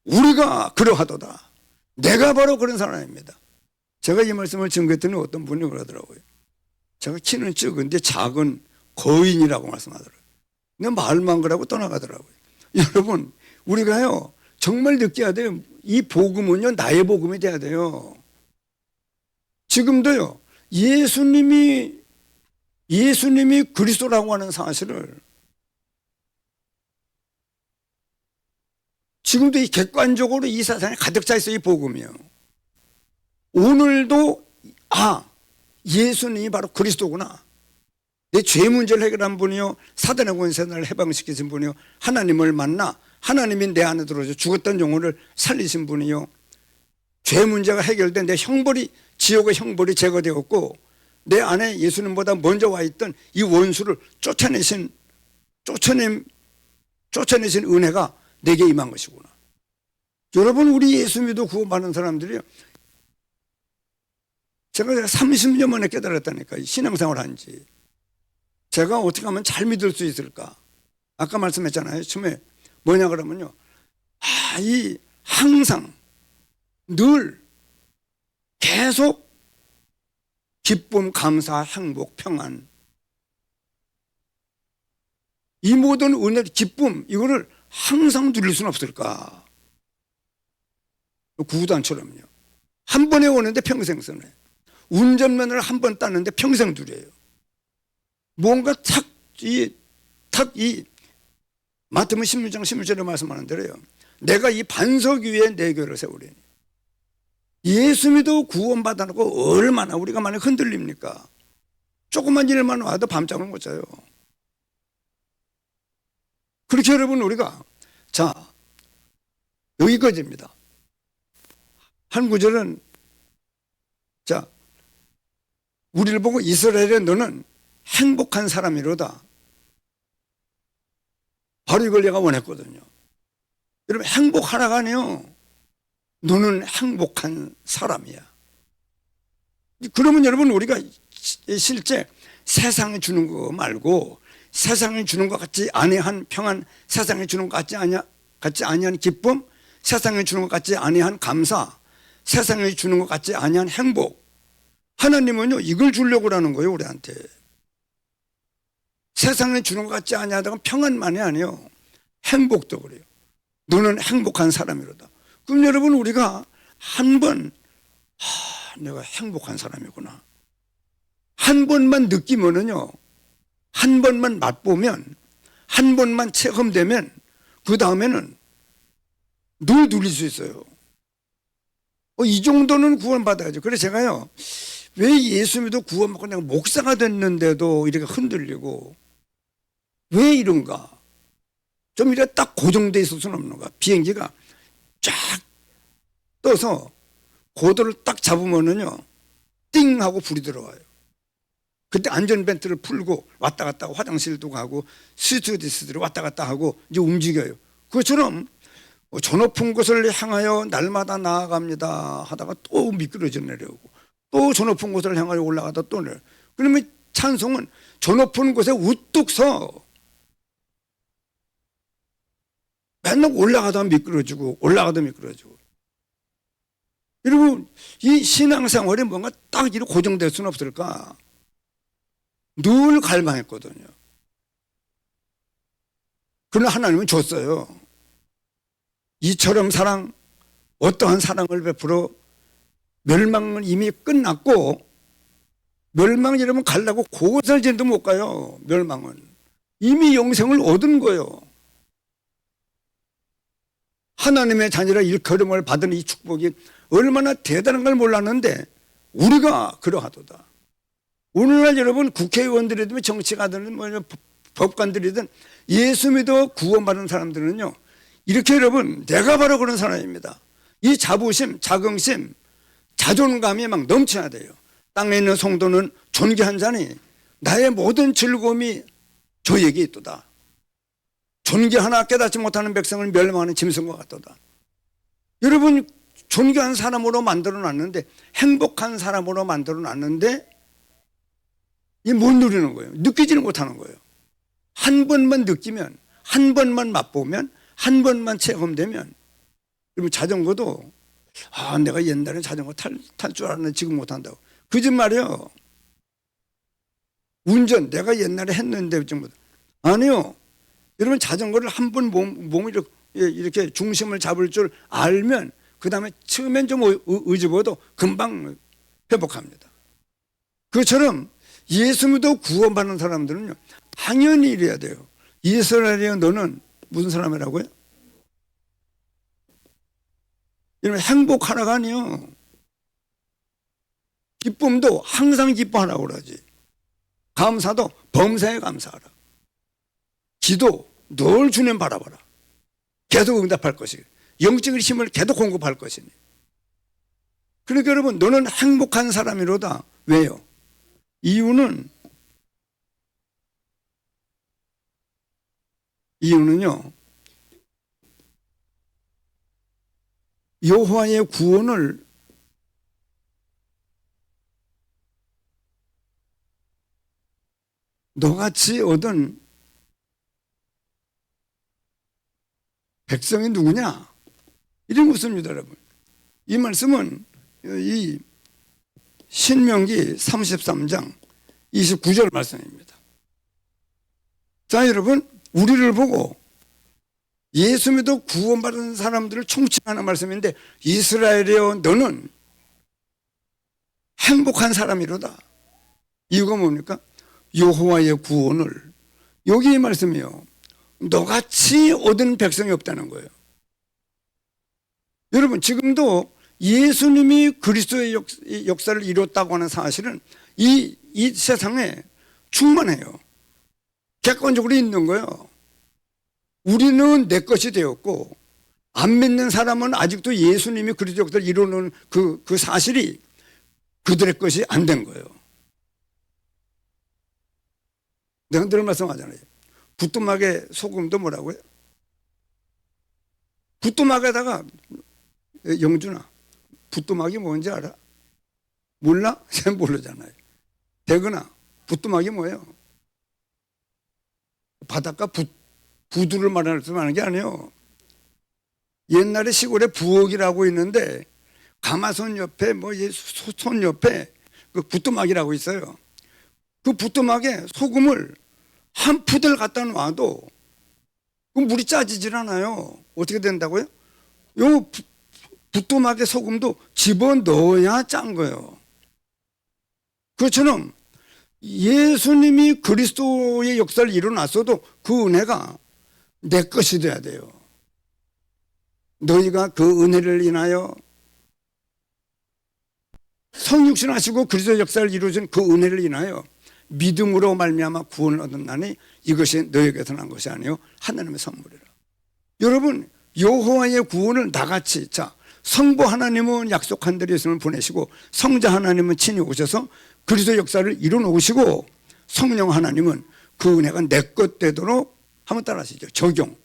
우리가 그러하도다. 내가 바로 그런 사람입니다. 제가 이 말씀을 증거했더니 어떤 분이 그러더라고요. 제가 키는 적은데 작은 거인이라고 말씀하더라고요. 근데 말만 그러고 떠나가더라고요. 여러분, 우리가요, 정말 느껴야 돼요. 이 복음은요, 나의 복음이 돼야 돼요. 지금도요, 예수님이 그리스도라고 하는 사실을 지금도 이 객관적으로 이 세상에 가득 차 있어요. 이 복음이요. 오늘도 예수님이 바로 그리스도구나. 내 죄 문제를 해결한 분이요, 사단의 권세를 해방시키신 분이요, 하나님을 만나 하나님이 내 안에 들어오셔 죽었던 영혼을 살리신 분이요, 죄 문제가 해결된 내 형벌이, 지옥의 형벌이 제거되었고 내 안에 예수님보다 먼저 와 있던 이 원수를 쫓아내신 은혜가 내게 임한 것이구나. 여러분, 우리 예수 믿어 구원받는 사람들이요, 제가 30년 만에 깨달았다니까. 신앙생활 한지. 제가 어떻게 하면 잘 믿을 수 있을까? 아까 말씀했잖아요. 처음에 뭐냐 그러면요, 항상 늘 계속 기쁨, 감사, 행복, 평안, 이 모든 은혜, 기쁨 이거를 항상 누릴 수는 없을까? 구구단처럼요. 한 번에 오는데 평생 쓰네. 운전면허를 한 번 땄는데 평생 누려요. 뭔가 마태복음 16장 16절에 말씀하는 대로요. 내가 이 반석 위에 내 교를 세우리니. 예수 믿어 구원받아놓고 얼마나 우리가 많이 흔들립니까? 조그만 일만 와도 밤잠을 못 자요. 그렇게 여러분 우리가 자 여기까지입니다. 한 구절은 자 우리를 보고 이스라엘에 너는 행복한 사람이로다. 바로 이걸 내가 원했거든요. 여러분 행복하라가 아니요. 너는 행복한 사람이야. 그러면 여러분 우리가 실제 세상에 주는 거 말고 세상에 주는 것 같지 아니한 평안, 세상에 주는 것 같지 아니한 기쁨, 세상에 주는 것 같지 아니한 감사, 세상에 주는 것 같지 아니한 행복. 하나님은요 이걸 주려고 하는 거예요 우리한테. 세상에 주는 것 같지 아니하다가 평안만이 아니에요. 행복도 그래요. 너는 행복한 사람이로다. 그럼 여러분 우리가 한번 내가 행복한 사람이구나. 한 번만 느끼면은요. 한 번만 맛보면 한 번만 체험되면 그 다음에는 늘 누릴 수 있어요. 이 정도는 구원받아야죠. 그래서 제가요. 왜 예수 믿어 구원받고 내가 목사가 됐는데도 이렇게 흔들리고 왜 이런가? 좀 이렇게 딱 고정돼 있을 수는 없는가? 비행기가 쫙 떠서 고도를 딱 잡으면은요, 띵 하고 불이 들어와요. 그때 안전벨트를 풀고 왔다 갔다 하고 화장실도 가고 스튜어디스들이 왔다 갔다 하고 이제 움직여요. 그것처럼 저 높은 곳을 향하여 날마다 나아갑니다 하다가 또 미끄러져 내려오고 또 저 높은 곳을 향하여 올라가다 또 내려. 그러면 찬송은 저 높은 곳에 우뚝 서 맨날 올라가다 미끄러지고 올라가다 미끄러지고. 여러분 이 신앙생활에 뭔가 딱 이렇게 고정될 수는 없을까? 늘 갈망했거든요. 그러나 하나님은 줬어요. 이처럼 사랑, 어떠한 사랑을 베풀어 멸망은 이미 끝났고 멸망 이러면 가려고 고살진도 못 가요. 멸망은 이미 영생을 얻은 거예요. 하나님의 자녀라 일컬음을 받은 이 축복이 얼마나 대단한 걸 몰랐는데 우리가 그러하도다. 오늘날 여러분 국회의원들이든 정치가든 법관들이든 예수 믿어 구원받은 사람들은요 이렇게 여러분 내가 바로 그런 사람입니다. 이 자부심, 자긍심, 자존감이 막 넘쳐야 돼요. 땅에 있는 성도는 존귀한 자니 나의 모든 즐거움이 저에게 있도다. 존귀 하나 깨닫지 못하는 백성을 멸망하는 짐승과 같도다. 여러분 존귀한 사람으로 만들어놨는데 행복한 사람으로 만들어놨는데 이 못 누리는 거예요. 느끼지는 못하는 거예요. 한 번만 느끼면 한 번만 맛보면 한 번만 체험되면 그러면 자전거도 내가 옛날에 자전거 탈 줄 알았는데 지금 못한다고. 거짓말이에요. 운전 내가 옛날에 했는데 지금 아니요. 여러분 자전거를 한 번 몸을 이렇게 중심을 잡을 줄 알면 그 다음에 처음엔 좀 의집어도 금방 회복합니다. 그것처럼 예수 믿어 구원받는 사람들은요 당연히 이래야 돼요. 이스라엘이여 너는 무슨 사람이라고요? 여러분 행복하라가 아니요. 기쁨도 항상 기뻐하라고 그러지. 감사도 범사에 감사하라. 기도 늘 주님 바라봐라. 계속 응답할 것이고 영적인 힘을 계속 공급할 것이니. 그러니까 여러분 너는 행복한 사람이로다. 왜요? 이유는요 여호와의 구원을 너같이 얻은 백성이 누구냐? 이런 것입니다, 여러분. 이 말씀은 이 신명기 33장 29절 말씀입니다. 자, 여러분, 우리를 보고 예수 믿어 구원받은 사람들을 총칭하는 말씀인데, 이스라엘이여 너는 행복한 사람이로다. 이유가 뭡니까? 여호와의 구원을, 여기 이 말씀이요, 너같이 얻은 백성이 없다는 거예요. 여러분, 지금도 예수님이 그리스도의 역사를 이뤘다고 하는 사실은 이 세상에 충만해요. 객관적으로 있는 거예요. 우리는 내 것이 되었고, 안 믿는 사람은 아직도 예수님이 그리스도 역사를 이루는 그 사실이 그들의 것이 안 된 거예요. 내가 늘 말씀하잖아요. 부뚜막에 소금도 뭐라고요? 부뚜막에다가, 영준아, 부뚜막이 뭔지 알아? 몰라? 잘 모르잖아요. 대근아, 부뚜막이 뭐예요? 바닷가 부두를 말하는 게 아니에요. 옛날에 시골에 부엌이라고 있는데 가마손 옆에 손 옆에 그 부뚜막이라고 있어요. 그 부뚜막에 소금을 한 푸들 갖다 놔도 그 물이 짜지질 않아요. 어떻게 된다고요? 요 부뚜막에 소금도 집어넣어야 짠 거예요. 그것처럼 예수님이 그리스도의 역사를 이뤄놨어도 그 은혜가 내 것이 돼야 돼요. 너희가 그 은혜를 인하여 성육신 하시고 그리스도의 역사를 이루어진 그 은혜를 인하여 믿음으로 말미암아 구원을 얻었나니 이것이 너희에게서 난 것이 아니요 하나님의 선물이라. 여러분, 여호와의 구원을 나같이, 자, 성부 하나님은 약속한 대로 예수님을 보내시고, 성자 하나님은 친히 오셔서 그리스도의 역사를 이뤄놓으시고, 성령 하나님은 그 은혜가 내 것 되도록 한번 따라하시죠. 적용.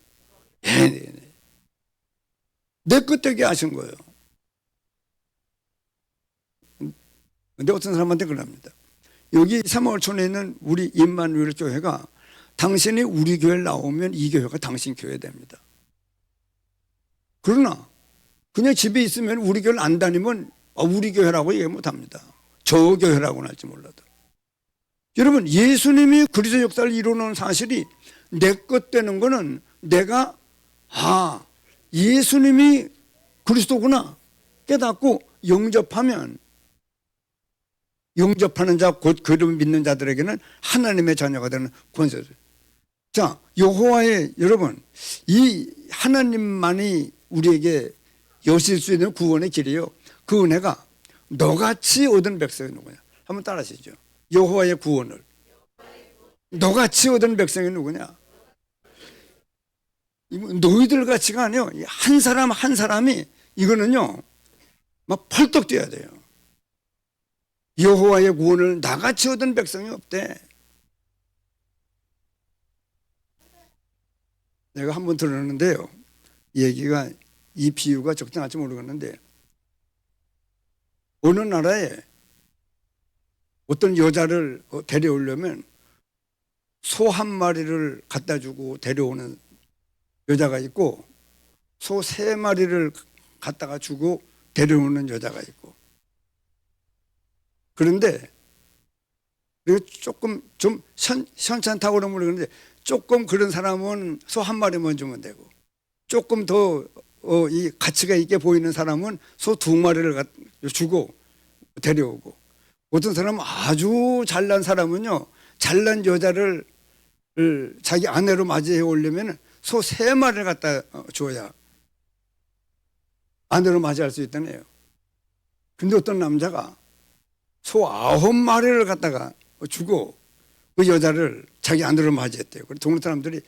내 것 되게 하신 거예요. 근데 어떤 사람한테 그럽니다. 여기 사마을촌에 있는 우리 임마누엘 교회가, 당신이 우리 교회에 나오면 이 교회가 당신 교회 됩니다. 그러나 그냥 집에 있으면 우리 교회를 안 다니면 우리 교회라고 얘기 못합니다. 저 교회라고는 할지 몰라도. 여러분, 예수님이 그리스도 역사를 이루는 사실이 내 것 되는 거는 내가 예수님이 그리스도구나 깨닫고 영접하면, 영접하는 자 곧 그를 믿는 자들에게는 하나님의 자녀가 되는 권세를. 자, 여호와의, 여러분, 이 하나님만이 우리에게 여실 수 있는 구원의 길이에요. 그 은혜가 너같이 얻은 백성이 누구냐? 한번 따라하시죠. 여호와의 구원을 너같이 얻은 백성이 누구냐? 너희들 같이가 아니요, 한 사람 한 사람이, 이거는요 막 펄떡 뛰어야 돼요. 여호와의 구원을 나같이 얻은 백성이 없대. 내가 한번 들었는데요, 얘기가, 이 비유가 적당할지 모르겠는데, 어느 나라에 어떤 여자를 데려오려면 소 한 마리를 갖다 주고 데려오는 여자가 있고, 소 3마리를 갖다가 주고 데려오는 여자가 있고, 그런데 조금 좀 현찮다고 그러면 그러는데, 조금 그런 사람은 소 1마리만 주면 되고, 조금 더 이 가치가 있게 보이는 사람은 소 2마리를 주고 데려오고, 어떤 사람은 아주 잘난 사람은요, 잘난 여자를 자기 아내로 맞이해 오려면 소 3마리를 갖다 줘야 아내로 맞이할 수 있다네요. 근데 어떤 남자가 소 9마리를 갖다가 주고 그 여자를 자기 아내로 맞이했대요. 그래서 동네 사람들이,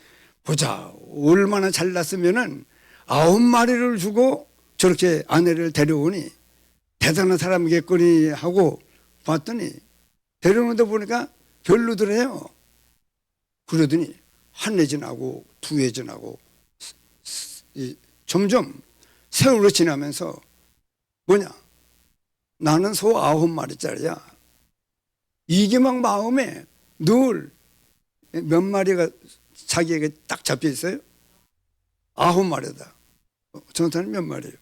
보자, 얼마나 잘났으면은 9마리를 주고 저렇게 아내를 데려오니 대단한 사람이겠거니 하고 봤더니, 데려오는데 보니까 별로더래요. 그러더니 한 해 지나고 2해 지나고 점점 세월이 지나면서, 뭐냐, 나는 소 9마리짜리야. 이게 막 마음에 늘 몇 마리가 자기에게 딱 잡혀 있어요? 9마리다. 전사는 몇 마리예요?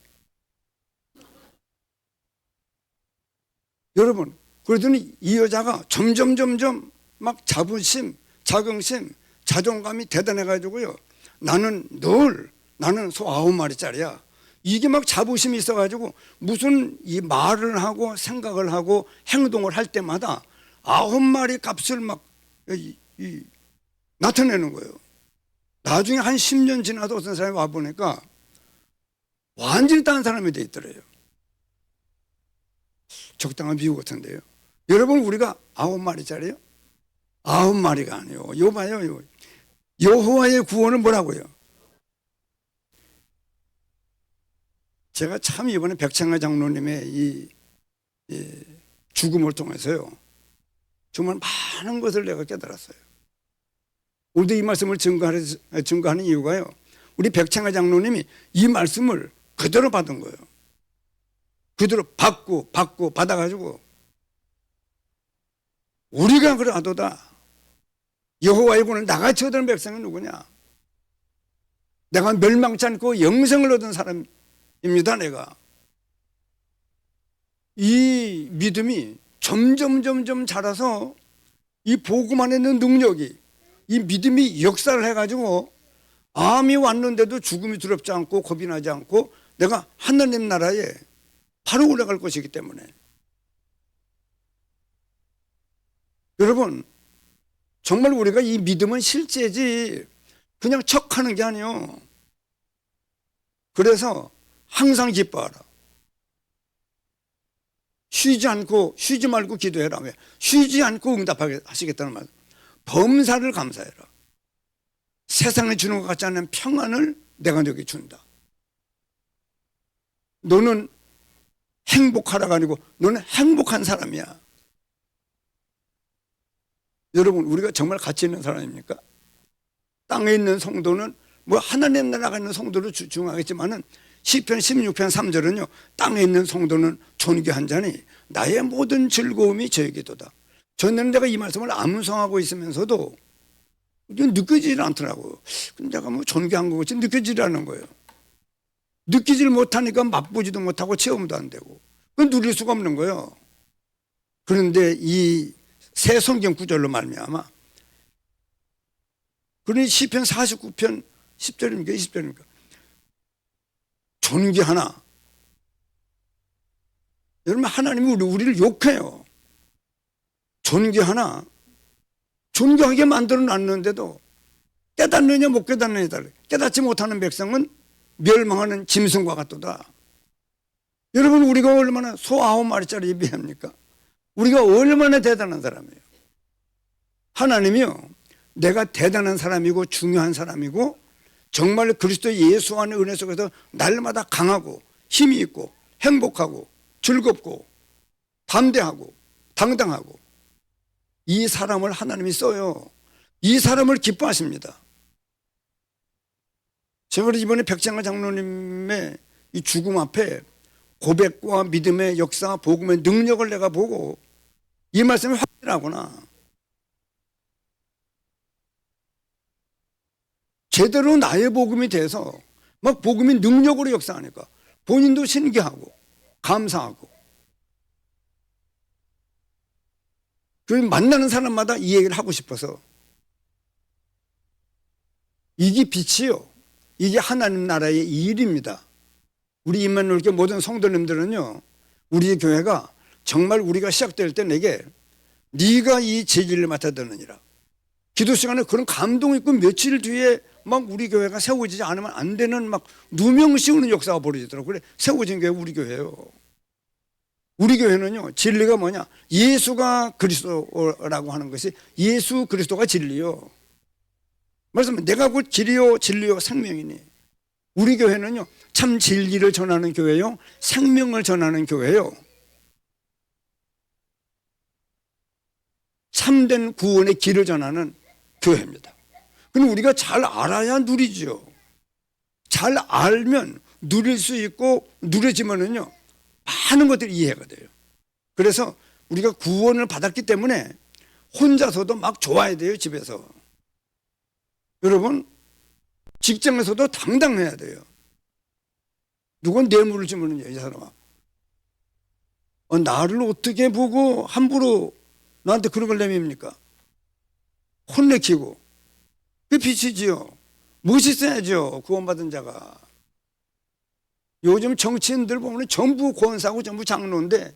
여러분, 그러더니 이 여자가 점점 막 자긍심 자존감이 대단해가지고요. 나는 소 9마리짜리야. 이게 막 자부심이 있어가지고 무슨 이 말을 하고 생각을 하고 행동을 할 때마다 9마리 값을 막 나타내는 거예요. 나중에 한 10년 지나도 어떤 사람이 와보니까 완전히 다른 사람이 돼 있더래요. 적당한 비유 같은데요. 여러분, 우리가 9마리짜리요? 9마리가 아니에요. 요 봐요. 여호와의 구원은 뭐라고요? 제가 참 이번에 백창하 장로님의 이 죽음을 통해서요, 정말 많은 것을 내가 깨달았어요. 오늘도 이 말씀을 증거하는 이유가요, 우리 백창하 장로님이 이 말씀을 그대로 받은 거예요. 그대로 받고 받아가지고 우리가 그러하도다 여호와의 구원을 나같이 얻은 백성은 누구냐? 내가 멸망치 않고 영생을 얻은 사람입니다. 내가 이 믿음이 점점 자라서 이 복음 안에 있는 능력이, 이 믿음이 역사를 해가지고 암이 왔는데도 죽음이 두렵지 않고 겁이 나지 않고 내가 하나님 나라에 바로 올라갈 것이기 때문에. 여러분, 정말 우리가 이 믿음은 실제지 그냥 척하는 게 아니에요. 그래서 항상 기뻐하라. 쉬지 말고 기도해라. 왜? 쉬지 않고 응답하게 하시겠다는 말. 범사를 감사해라. 세상에 주는 것 같지 않은 평안을 내가 너에게 준다. 너는 행복하라가 아니고 너는 행복한 사람이야. 여러분, 우리가 정말 가치 있는 사람입니까? 땅에 있는 성도는 뭐 하나님 나라가 있는 성도를 중요하겠지만은 시편 16편 3절은요, 땅에 있는 성도는 존귀한 자니 나의 모든 즐거움이 저에게도다. 저는 내가 이 말씀을 암송하고 있으면서도 느껴지질 않더라고요. 근데 내가 뭐 존귀한 것 같이 느껴지라는 거예요. 느끼질 못하니까 맛보지도 못하고 체험도 안 되고 그건 누릴 수가 없는 거예요. 그런데 이 새 성경 구절로 말미암아, 그러니 시편 49편 10절입니까 20절입니까? 존귀하나. 여러분, 하나님이 우리를 욕해요. 존귀하나. 존귀하게 만들어 놨는데도 깨닫느냐 못 깨닫느냐 달라. 깨닫지 못하는 백성은 멸망하는 짐승과 같도다. 여러분, 우리가 얼마나 소 9마리짜리 비합니까? 우리가 얼마나 대단한 사람이에요. 하나님이요, 내가 대단한 사람이고 중요한 사람이고 정말 그리스도 예수 안의 은혜 속에서 날마다 강하고 힘이 있고 행복하고 즐겁고 담대하고 당당하고, 이 사람을 하나님이 써요. 이 사람을 기뻐하십니다. 제가 이번에 백창하 장로님의 이 죽음 앞에 고백과 믿음의 역사, 복음의 능력을 내가 보고 이 말씀이 확실하구나. 제대로 나의 복음이 돼서 막 복음이 능력으로 역사하니까 본인도 신기하고 감사하고, 그 만나는 사람마다 이 얘기를 하고 싶어서. 이게 빛이요, 이게 하나님 나라의 일입니다. 우리 임마누엘 교회 모든 성도님들은요, 우리 교회가 정말 우리가 시작될 때 내게 네가 이 제기를 맡아드느니라. 기도 시간에 그런 감동 있고 며칠 뒤에 막 우리 교회가 세워지지 않으면 안 되는 막 누명 씌우는 역사가 벌어지더라고요. 그래, 세워진 교회가 우리 교회예요. 우리 교회는요, 진리가 뭐냐? 예수가 그리스도라고 하는 것이, 예수 그리스도가 진리요. 말씀은 내가 곧 길이요 진리요 생명이니. 우리 교회는요, 참 진리를 전하는 교회요, 생명을 전하는 교회요, 참된 구원의 길을 전하는 교회입니다. 그럼 우리가 잘 알아야 누리죠. 잘 알면 누릴 수 있고, 누려지면은요 많은 것들이 이해가 돼요. 그래서 우리가 구원을 받았기 때문에 혼자서도 막 좋아야 돼요. 집에서. 여러분, 직장에서도 당당해야 돼요. 누군 뇌물을 주면은요, 이 사람아, 나를 어떻게 보고 함부로 나한테 그런 걸 내밉니까? 혼내키고. 그 빛이지요. 멋있어야죠. 구원받은 자가. 요즘 정치인들 보면 전부 권사고 전부 장로인데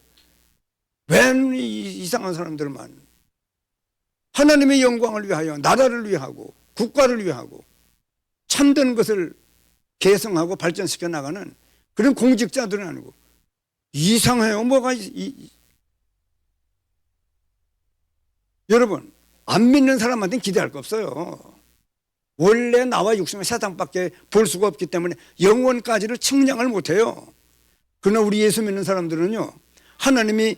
왜 이상한 사람들만 하나님의 영광을 위하여 나라를 위하고 국가를 위하고 참된 것을 개성하고 발전시켜 나가는 그런 공직자들은 아니고 이상해요. 뭐가 여러분 안 믿는 사람한테는 기대할 거 없어요. 원래 나와 육신은 세상밖에 볼 수가 없기 때문에 영원까지를 측량을 못해요. 그러나 우리 예수 믿는 사람들은요, 하나님이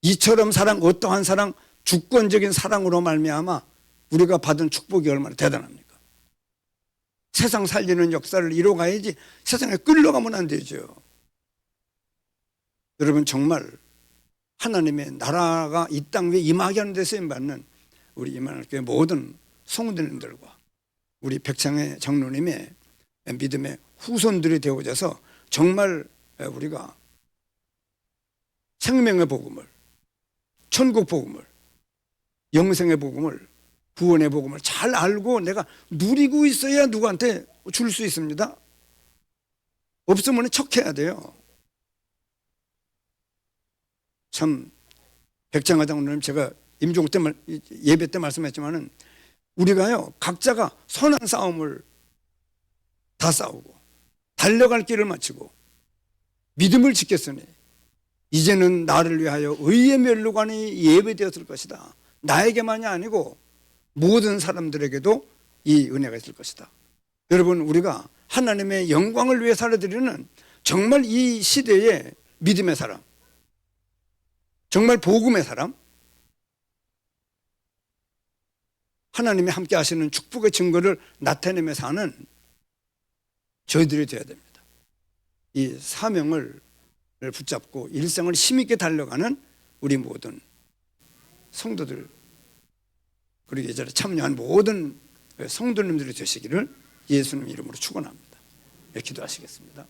이처럼 사랑, 어떠한 사랑, 주권적인 사랑으로 말미암아 우리가 받은 축복이 얼마나 대단합니까? 세상 살리는 역사를 이뤄가야지 세상에 끌려가면 안 되죠. 여러분 정말 하나님의 나라가 이 땅 위에 임하게 하는 데 쓰임받는 우리 임마누엘 교회 모든 성도님들과 우리 백창의 장로님의 믿음의 후손들이 되어져서 정말 우리가 생명의 복음을, 천국 복음을, 영생의 복음을, 구원의 복음을 잘 알고 내가 누리고 있어야 누구한테 줄 수 있습니다. 없으면 척해야 돼요. 참 백창화 장로님 제가 임종국 때 예배 때 말씀했지만은 우리가요 각자가 선한 싸움을 다 싸우고 달려갈 길을 마치고 믿음을 지켰으니 이제는 나를 위하여 의의 면류관이 예배되었을 것이다. 나에게만이 아니고 모든 사람들에게도 이 은혜가 있을 것이다. 여러분 우리가 하나님의 영광을 위해 살아드리는 정말 이 시대의 믿음의 사람, 정말 복음의 사람, 하나님이 함께 하시는 축복의 증거를 나타내며 사는 저희들이 되어야 됩니다. 이 사명을 붙잡고 일생을 힘있게 달려가는 우리 모든 성도들, 그리고 이 자리에 참여한 모든 성도님들이 되시기를 예수님 이름으로 축원합니다. 기도하시겠습니다.